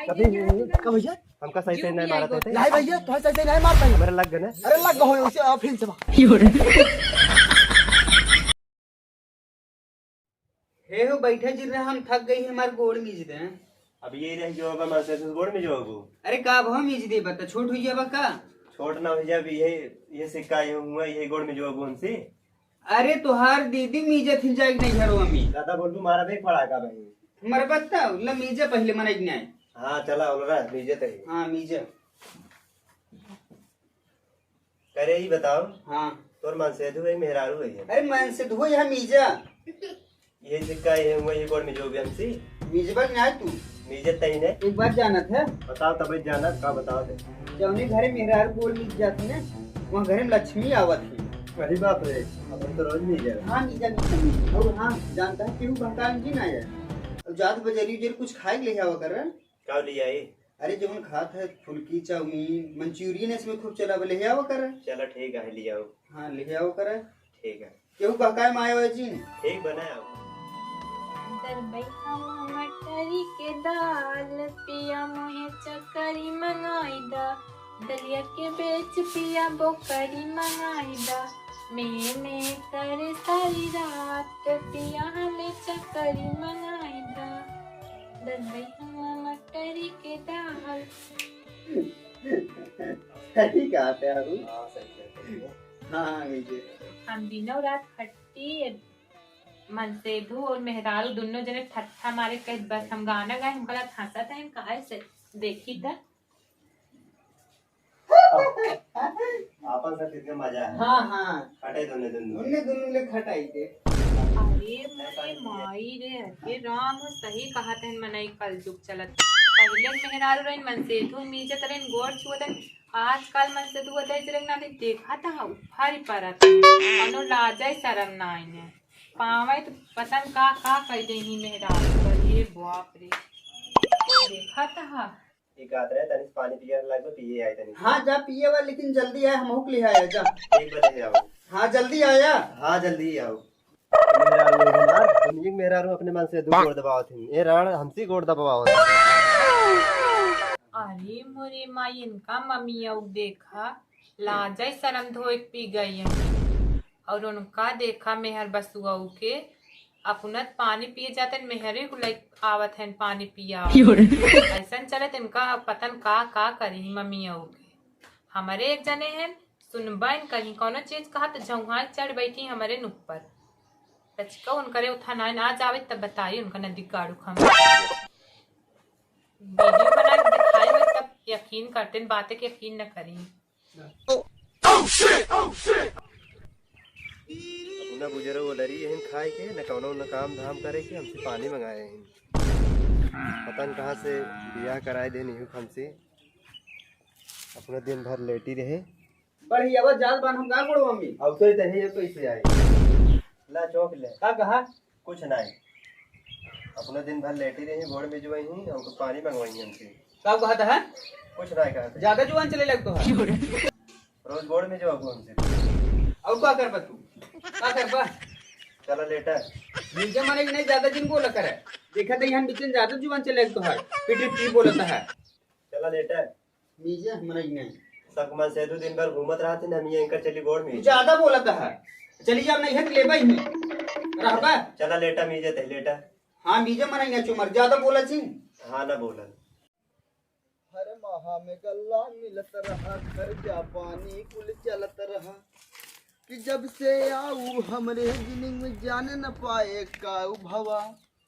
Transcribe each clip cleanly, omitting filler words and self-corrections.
कभी का भैया हमका सही से नहीं मारते थे। नहीं भैया तो सही से नहीं मार पाई। मेरे लग गए। अरे लग गए उसे फिर से हे हो बैठे जिर रहे हम थक गई हमार गोड़ मीज दे। अब ये रह जो होगा मैं से गोड़ में जो होगा। अरे का भो मीज दे बता छोट हुई जाबा का। छोट ना हो जाए ये सिक्का ये हुआ ये गोड़ में जो होगा उनसे। अरे तुहार दीदी मीजे थी जाए नहीं हरो अम्मी दादा बोल तू मारा देख पड़ा का भाई। मर बता ल मीजे पहले मनाई नहीं। हाँ चला बोल रहा मीजे तक। हां मीजे करे ही बताओ। हां तोर मन से धुए मेहरारू है। अरे मन से धो यहां मीजा ये सिक्का ये हुआ ये गोड़ में जो भी हमसे मीजे पर नहीं तू मीजे तई ने एक बार जाना था। बताओ तब जाना का बताओ थे। जौने घरे मेहरार गोल मीज जाती ने वहां घरे में लक्ष्मी आवत थी। अरे बाप रे अब तो रोज मीजे। हां मीजा और हां जानता है क्यों भंकाल जी ना है और जात बजरी जेर कुछ खाए ले आवा कर। का लिया ये। अरे जब खात है फुल्की चाउमीन मंचूरियन इसमें खूब चला ले आओ कर। चलो ठीक है ले आओ। हाँ ले आओ कर ठीक है केहू कहका है माया जी ठीक बनाया। मटरी के दाल पिया मोहे चकरी मंगाई दा दलिया के बेच पिया बोकरी मंगाई दा मैंने करे सारी रात पिया हमें चकरी मंगाई दा दलबई हम मटरी के दाल। सही कहते हैं अरुण। हाँ सही कहते हैं। हाँ मुझे हम दिनों रात खट्टी मनसेधु और मेहरारू दोनों जने ठट्ठा मारे कह बस हम गाना गाए हमको लगा हंसा था हम कहा से देखी था। आपन से कितना मजा है। हाँ हाँ खटे दोनों दोनों ले खटाई थे। अरे मेरी माई रे ये राम सही कहा था मनाई कल जुग चलत पहले मेहरारू रही मनसेधु मीजे तरह गोड़ छुअत आजकल मनसेधु होते जरंग ना देखा था उफारी परत अनु लाजय शर्म ना आईने पावे तो पतन का कर दे ही मेहरारू पर ये बाप रे देखा था। एक आत रहे तनिस पानी पिया लगो पिए आए तनिस। हाँ जा पिए वाला लेकिन जल्दी आया हम हुक ले आया जा। एक बजे आओ। हाँ जल्दी आया। हाँ जल्दी आओ। मेहरारू अपने मन से दो गोड़ दबाओ थी ये राण हमसी गोड़ दबाओ। अरे मोरे माई इनका मम्मी अब देखा लाजय शर्म धोए पी गई है और उनका देखा मेहर बसुआऊ के अपनत पानी पिए जाते मेहरे हुलाई आवत है पानी पिया ऐसा चले इनका पतन का करी मम्मी के हमारे एक जने हैं सुनबा इन कहीं कोनो चीज कहा तो झुहा चढ़ बैठी हमारे नुक पर तचका उनकरे उठा ना जावे तब बताई उनका नदी गाड़ू खम वीडियो बना के दिखाई में तब यकीन करते बातें के यकीन न करी। अपना बुजुर्ग वो डरी है खाए के न कौनो न काम धाम करे के हमसे पानी मंगाए हैं। पता न कहाँ से ब्याह कराए देनी हूँ हमसे अपना दिन भर लेटी रहे। बढ़िया अब जाल बान हम का करो मम्मी अब तो इतने ये कैसे आए ला चौक ले का कहा कुछ नहीं अपना दिन भर लेटी रही गोड़ में जो ही हमको पानी मंगवाई हमसे। का कहता है कुछ नहीं कहते ज्यादा जुबान चले लगतो है रोज गोड़ में जो हमसे। अब का कर तू का कर बा चला लेटा नीचे माने नहीं ज्यादा जिन बोला करे देखा तो यहाँ बीच ज्यादा जुबान चले लगतो है पिटी बोलता है। चला लेटा नीचे मने नहीं सब मन से दो दिन भर घूमत रहा थे ना मैं एंकर चली गोड़ में ज्यादा बोलता है चली जा नहीं है लेबा ही रहबा चला लेटा मीजे ते लेटा। हाँ मीजे मने नहीं चुमर ज्यादा बोला छी। हाँ ना बोलन हर महा में गल्ला मिलत रहा खर्चा पानी कुल चलत रहा कि जब से आऊ हमरे जिंदगी में जान न पाए काऊ भवा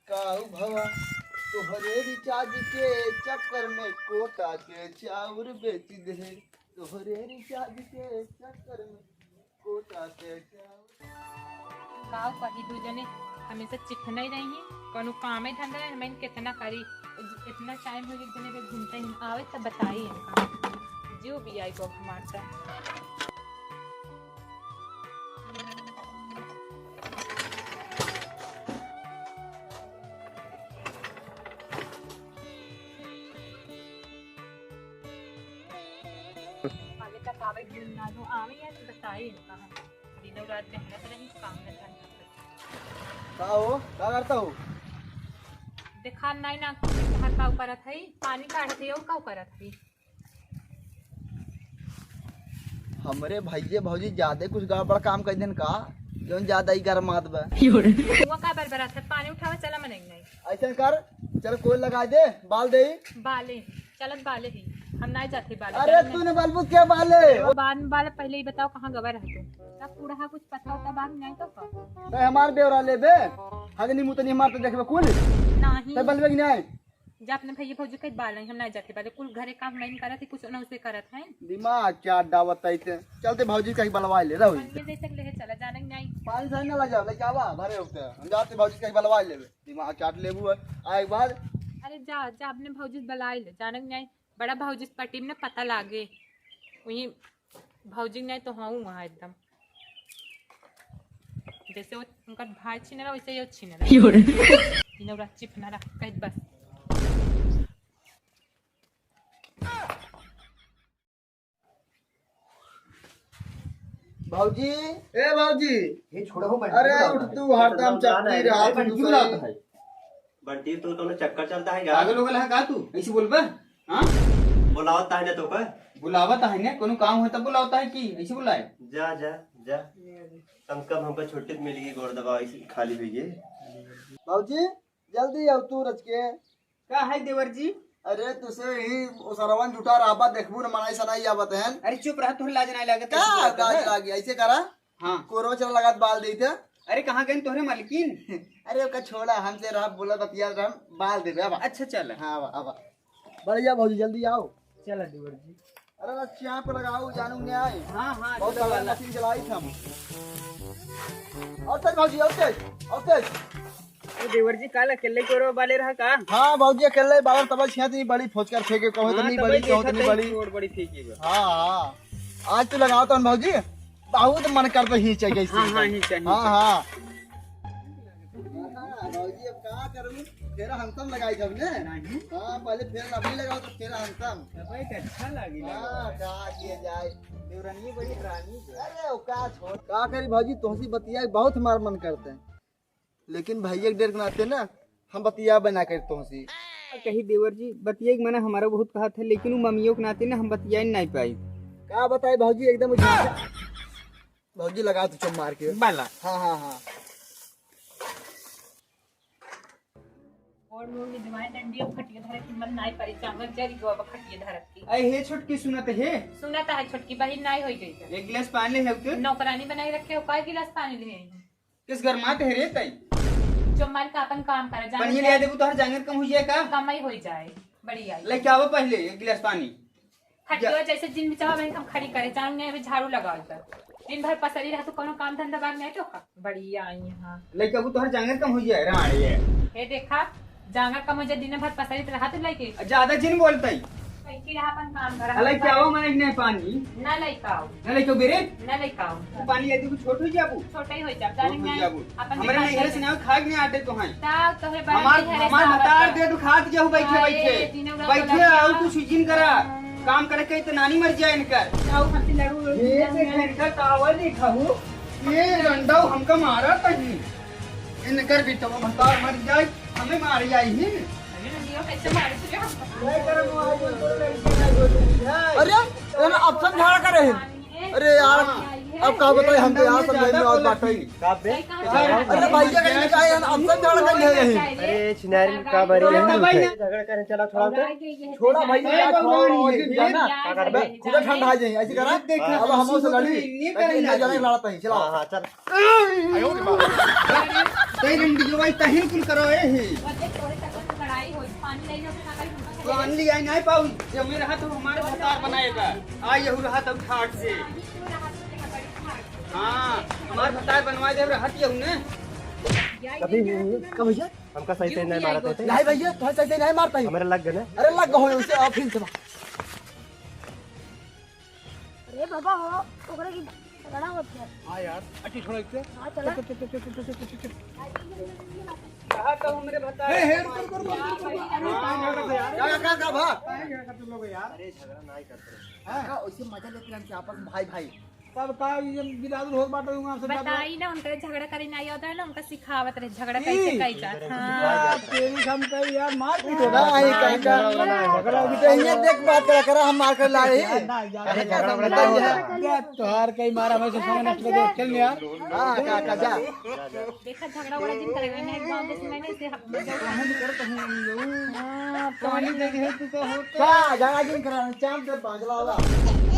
तोहरे रिचार्ज के चक्कर में कोटा के चाउर बेच दे तोहरे रिचार्ज के चक्कर में कोटा के चाउर का कही दू जने हमेशा चिखना ही रही कोनो काम ही धंधा है हमें कितना करी इतना टाइम हो एक जने पे घूमते हैं आवे तब बताइए इनका जो भी आई को मारता आगे तक आवे गिरना दो आवे या तो बताइए इनका दिनों रात मेहनत रही काम न धंधा का हो क्या करता हो देखा नहीं ना बाहर का करत हई पानी काढ़त हई और का करत हई हमरे भैये भौजी ज्यादा कुछ गड़बड़ काम कर देन का जौन ज्यादा ही गरमात बा हुआ का बरबरात है पानी उठावा चला मन नहीं ऐसा कर चल कोई लगा दे बाल दे बाले चलत बाले ही हम नहीं जाते बाले अरे तूने बलबूत क्या बाले बाद में बाले पहले ही बताओ कहाँ गवा रहते तब पूरा कुछ पता होता बाद में नहीं तो का तो हमार बेवरा ले बे हगनी मुतनी हमार तो देखबे कुल नहीं तो बलबे कि नहीं जब अपने भैया भौजी कहीं बाल नहीं हम नहीं जाते बाले कुल घरे काम नहीं करत है कुछ ना उसे करत है दिमाग क्या डावत ऐसे चलते भौजी कहीं बलवा ले रहो ये जैसे ले चला जाने नहीं पानी से ना लगा ले जावा भरे होते हम जाते भौजी कहीं बलवा लेबे दिमाग चाट लेबू आए बाद अरे जा जा अपने भौजी बलाई ले जाने नहीं बड़ा भौजी पट्टी में पता लागे वही भौजी नहीं तो हाँ वहाँ एकदम जैसे वो उनका भाई छीन रहा वैसे ये छीन रहा चिपना रहा कहीं बस भौजी ए भौजी ये छोड़ो हो अरे उठ तू हरदम चक्की रहा तू क्यों लाता है बंटी तो तुम्हें चक्कर चलता है पागल हो गया है का तू ऐसे बोलबे हां बुलावता है ना तो पर बुलावत है ने कोनो काम हो तब बुलावता है कि ऐसे बुलाए जा जा जा कम से कम हमको छुट्टी मिलेगी गोड़ दबा खाली हुई है भौजी जल्दी आओ तू रच के का है देवर जी अरे तुसे ही सरवन जुटा राबा देखबू न मनाई सनाई आवत है अरे चुप रहा तोहरे लाज नहीं लागत का गाज लागी ऐसे करा हां कोरो चल लगात बाल देते अरे कहां गए तोहरे मालकिन अरे ओका छोड़ा हमसे रहा बोला बतिया हम बाल देबे अब अच्छा चल हां अब बढ़िया भौजी जल्दी आओ चल देवर जी अरे बस यहाँ पे लगाओ जानू नहीं आए हां हां बहुत सारा मशीन चलाई थी हम और तेज भौजी और तेज देवर जी काल अकेले करो वाले रहा का हाँ भौजी अकेले बाबर तबल छिया नहीं बड़ी फोच कर फेंके कहो तो नहीं बड़ी कहो तो नहीं बड़ी छोड़ बड़ी फेंकी हाँ हाँ आज तो लगाओ तो भौजी बहुत मन करता ही चाहिए हां हां ही चाहिए हाँ हाँ भौजी अब क्या करूँ फिर हंसम लगाई जब ने हाँ पहले फिर अभी लगाओ तो फिर हंसम भाई अच्छा लगी हाँ क्या किया जाए देवरानी बड़ी रानी अरे ओ का छोड़ का करी भौजी तुमसी बतिया बहुत हमार मन करते हैं लेकिन भैया के डेर के नाते ना हम बतिया बना कर तुमसी कही देवर जी बतिया के मना हमारा बहुत कहा था लेकिन वो मम्मियों के नाते ना हम बतिया नहीं पाई क्या बताए भौजी एकदम भौजी लगा तू चम मार के बाला हाँ हाँ हाँ और मोर में जमाई डंडी और खटिया धरे की मन नहीं पड़ी चांगर जरी गवा खटिया धरत की अरे हे छोटकी सुनत है सुना था छोटकी बहन नहीं होई गई एक गिलास पानी ले है नौकरानी बनाई रखे हो काय गिलास पानी ले किस घर मात है रे तई जो मार का अपन काम करे पानी ले देबू तोहर जांगर कम हो जाए का कमाई हो जाए बढ़िया लेके आवो पहले एक गिलास पानी खटिया जैसे जिन में चाहो वही हम खड़ी करे जान नहीं अभी झाड़ू लगाओ इधर दिन भर पसरी रहा तो कोनो काम धंधा बाग नहीं तो बढ़िया आई हां लेके आवो तोहर जांगर कम हो जाए राड़ी है हे देखा जांगा का मुझे दिन भर पसरी रहा तो लेके ज्यादा जिन बोलतई की रहा अपन काम करा लेके आवो मैंने नहीं पानी ना लेके आओ ना लेके बेरे ना लेके आओ पानी ले देबू छोट हो जाबू छोटा ही हो जाए जाने नहीं अपन हमारे नहीं घर से ना खाग नहीं आटे तो हैं ताव तोहे बड़ा हमार हतार दे तू खात जाऊ बैठे बैठे और कुछ जिन करा काम करे के तो नानी मर जाए इनकर ताऊ हमसे लड़ू ये देख इनका टावर दिखाऊ ये रंडा हमका मारा तही इनकर भी तो हतार मर जाए हमें मार जाई ही कैसे मारे तुझे अरे ऑप्शन झाड़ करे अरे यार अब का बताए हम तो यार समझ में और बात ही अरे भैया का निकाय ऑप्शन झाड़ कर ले रहे हैं अरे चिनारी का बारी झगड़ा करने चला थोड़ा तो छोड़ा भैया छोड़ा खुदा ठंडा आ जाए ऐसे करा अब हम से लड़ी इतना जने लड़ता है चलो हाँ चल कई रंडी जो भाई तहिन कुल करो ए ही लड़ाई हो पानी नहीं होता तो अनली आई नहीं पाऊ जब मेरा हाथ हमारे हतार बनाएगा आ यहू रहा तब ठाट से हां हमारे हतार बनवा दे हाथ यहू ने कभी का भैया हमका सही से नहीं मारते थे नहीं भैया तो सही नहीं मारता है हमारे लग गए ना अरे लग गए उसे और फिर से अरे बाबा हो ओकरा की लड़ा होत है हां यार अटी छोड़ के हां चला कहा तो मेरे हतार हे कर का भाग अरे झगड़ा नहीं करते हां ओसे मजा लेते हैं आपस में भाई भाई तब का ये गिरादुर होत बाटे हुआ हमसे बताई ना उनका झगड़ा करे नहीं आता है ना उनका सिखावत रहे झगड़ा कैसे कई जात हाँ तेरी हम कही यार मार पीट हो ना आई कहीं का कहीं देख बात करा हम मार कर ला रही अरे क्या तोहार कई मारा मैं समय नष्ट कर दे चल यार हां काका जा देखा झगड़ा वाला दिन करेगा ना एक गांव में मैंने से हम करत हूं पानी दे दे तू तो होता का जगह दिन करा चांद पे पागला वाला